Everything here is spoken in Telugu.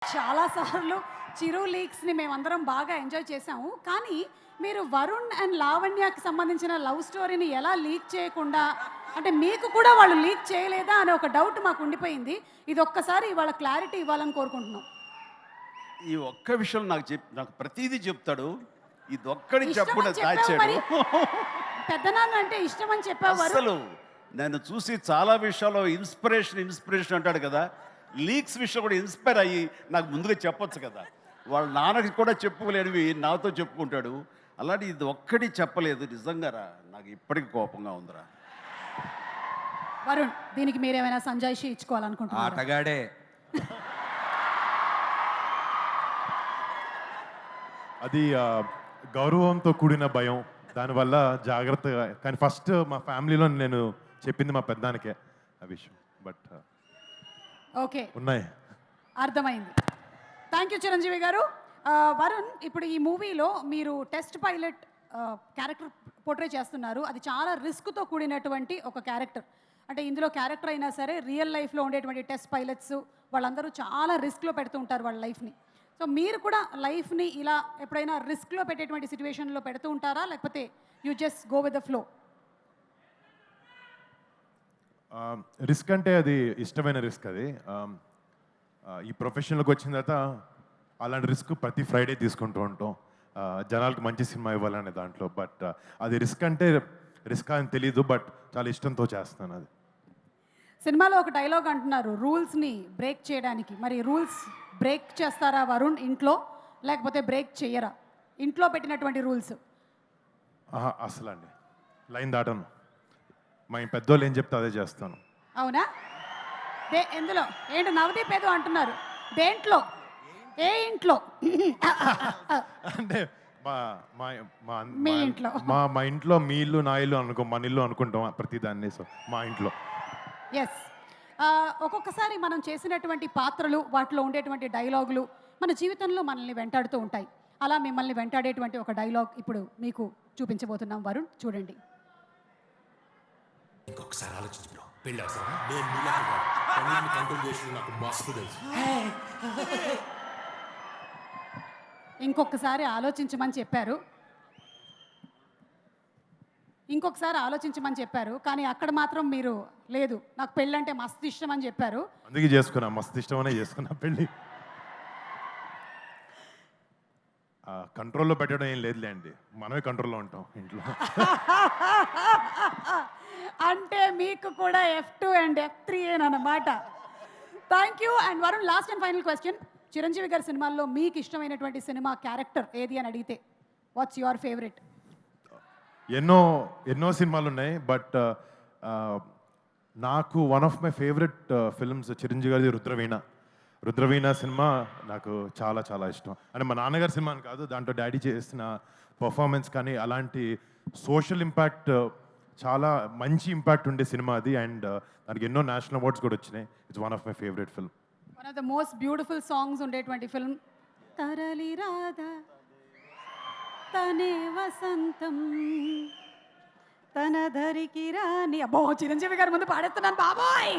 చాలా సార్లు చిరు లీక్స్‌ని మేమందరం బాగా ఎంజాయ్ చేసాము. కానీ మీరు వరుణ్ అండ్ లావణ్యకి సంబంధించిన లవ్ స్టోరీని ఎలా లీక్ చేయకుండా అంటే మీకు కూడా వాళ్ళు లీక్ చేయలేదా అనే ఒక డౌట్ మాకు ఉండిపోయింది. ఇది ఒక్కసారి ఇవాళ క్లారిటీ ఇవ్వాలని కోరుకుంటున్నాం. ఈ ఒక్క విషయం నాకు ప్రతీదీ చెప్తాడు. ఇదొక్కడి చెప్పకుండా ఇష్టమని చెప్పావు దాచాడు. మరి. పెద్దనాన్న అంటే ఇష్టమని చెప్పావు వరుణ్. అసలు నన్ను చూసి చాలా విషయాల్లో ఇన్స్పిరేషన్ అంటాడు కదా. లీక్స్ విషయం కూడా ఇన్స్పైర్ అయ్యి నాకు ముందుగా చెప్పొచ్చు కదా. వాళ్ళ నాన్నకి కూడా చెప్పుకోలేనివి నాతో చెప్పుకుంటాడు. అలాంటి ఇది ఒక్కటి చెప్పలేదు. నిజంగా రా నాకు ఇప్పటికి కోపంగా ఉందిరా. వరుణ్ దీనికి మీరేమైనా సంజాయిషి ఇచ్చుకోవాలనుకుంటున్నారా? ఆటగాడే. అది గౌరవంతో కూడిన భయం, దానివల్ల జాగ్రత్తగా. కానీ ఫస్ట్ మా ఫ్యామిలీలో నేను చెప్పింది మా పెద్దానికే ఆ విషయం. బట్ ఓకే, ఉన్నాయి. అర్థమైంది. థ్యాంక్ యూ చిరంజీవి గారు. వరుణ్, ఇప్పుడు ఈ మూవీలో మీరు టెస్ట్ పైలట్ క్యారెక్టర్ పోర్ట్రే చేస్తున్నారు. అది చాలా రిస్క్తో కూడినటువంటి ఒక క్యారెక్టర్. అంటే ఇందులో క్యారెక్టర్ అయినా సరే రియల్ లైఫ్లో ఉండేటువంటి టెస్ట్ పైలట్స్ వాళ్ళందరూ చాలా రిస్క్లో పెడుతూ ఉంటారు వాళ్ళ లైఫ్ని. సో మీరు కూడా లైఫ్ని ఇలా ఎప్పుడైనా రిస్క్లో పెట్టేటువంటి సిచ్యువేషన్లో పెడుతూ ఉంటారా, లేకపోతే you just go with the flow? Risk అంటే అది ఇష్టమైన రిస్క్. అది ఈ ప్రొఫెషన్లోకి వచ్చిన తర్వాత అలాంటి రిస్క్ ప్రతి ఫ్రైడే తీసుకుంటూ ఉంటాం, జనాలకు మంచి సినిమా ఇవ్వాలనే దాంట్లో. బట్ అది రిస్క్ అంటే రిస్క్ అని తెలీదు, బట్ చాలా ఇష్టంతో చేస్తాను అది. సినిమాలో ఒక డైలాగ్ అంటున్నారు రూల్స్ని బ్రేక్ చేయడానికి. మరి రూల్స్ బ్రేక్ చేస్తారా వరుణ్ ఇంట్లో, లేకపోతే బ్రేక్ చేయరా? ఇంట్లో పెట్టినటువంటి రూల్స్ అసలు అండి లైన్ దాటను. మా పెద్దోళ్ళు ఏం చెప్తే అదే చేస్తాను. అవునా? ఎందులో ఏంటి నవదీప్ ఏదో అంటున్నారు, దేంట్లో, ఏ ఇంట్లో? అంటే మీ ఇంట్లో. మా ఇంట్లో మీ ఇల్లు నా ఇల్లు అనుకో, మన ఇల్లు అనుకుంటాం ప్రతిదాన్ని. సో మా ఇంట్లో. ఎస్. ఒక్కొక్కసారి మనం చేసినటువంటి పాత్రలు, వాటిలో ఉండేటువంటి డైలాగులు మన జీవితంలో మనల్ని వెంటాడుతూ ఉంటాయి. అలా మిమ్మల్ని వెంటాడేటువంటి ఒక డైలాగ్ ఇప్పుడు మీకు చూపించబోతున్నాం వరుణ్, చూడండి. ఇంకొకసారి ఆలోచించు బ్రో, పెళ్ళి అవసరమా? నేను నీలాగా కాదు, పనులను కంట్రోల్ చేసి నాకు మస్తు తెలుసు. ఇంకొకసారి ఆలోచించమని చెప్పారు, కానీ అక్కడ మాత్రం మీరు లేదు, నాకు పెళ్ళంటే మస్తు ఇష్టం అని చెప్పారు. అందుకే చేసుకున్నా, మస్తు ఇష్టమనే చేసుకున్నా పెళ్ళి. కంట్రోల్లో పెట్టడం ఏం లేదులే అండి, మనమే కంట్రోల్లో ఉంటాం ఇంట్లో. అంటే మీకు కూడా F2 అండ్ F3 అన్నమాట. Thank you. And Varun, last and final question. Chiranjeevi గారి సినిమాల్లో మీకు ఇష్టమైనటువంటి సినిమా క్యారెక్టర్ ఏది అని అడిగితే వాట్స్ యువర్ ఫేవరెట్? ఎన్నో సినిమాలు ఉన్నాయి, బట్ నాకు one of my favourite films Chiranjeevi గారిది రుద్రవీణ సినిమా నాకు చాలా చాలా ఇష్టం. అంటే మా నాన్నగారి సినిమా అని కాదు, దాంట్లో డాడీ చేసిన పర్ఫార్మెన్స్ కానీ అలాంటి సోషల్ ఇంపాక్ట్, చాలా మంచి ఇంపాక్ట్ ఉండే సినిమా అది. అండ్ దానికి ఎన్నో నేషనల్ అవార్డ్స్ కూడా వచ్చినాయి. It's one of my favourite film. One of the most beautiful songs ఉండేటువంటి ఫిల్మ్ తరలి రాధా తనే వసంతం తన ధరికి రాని. అబ్బో, చిరంజీవి గారి ముందు పాడేస్తున్నాను బాబోయ్.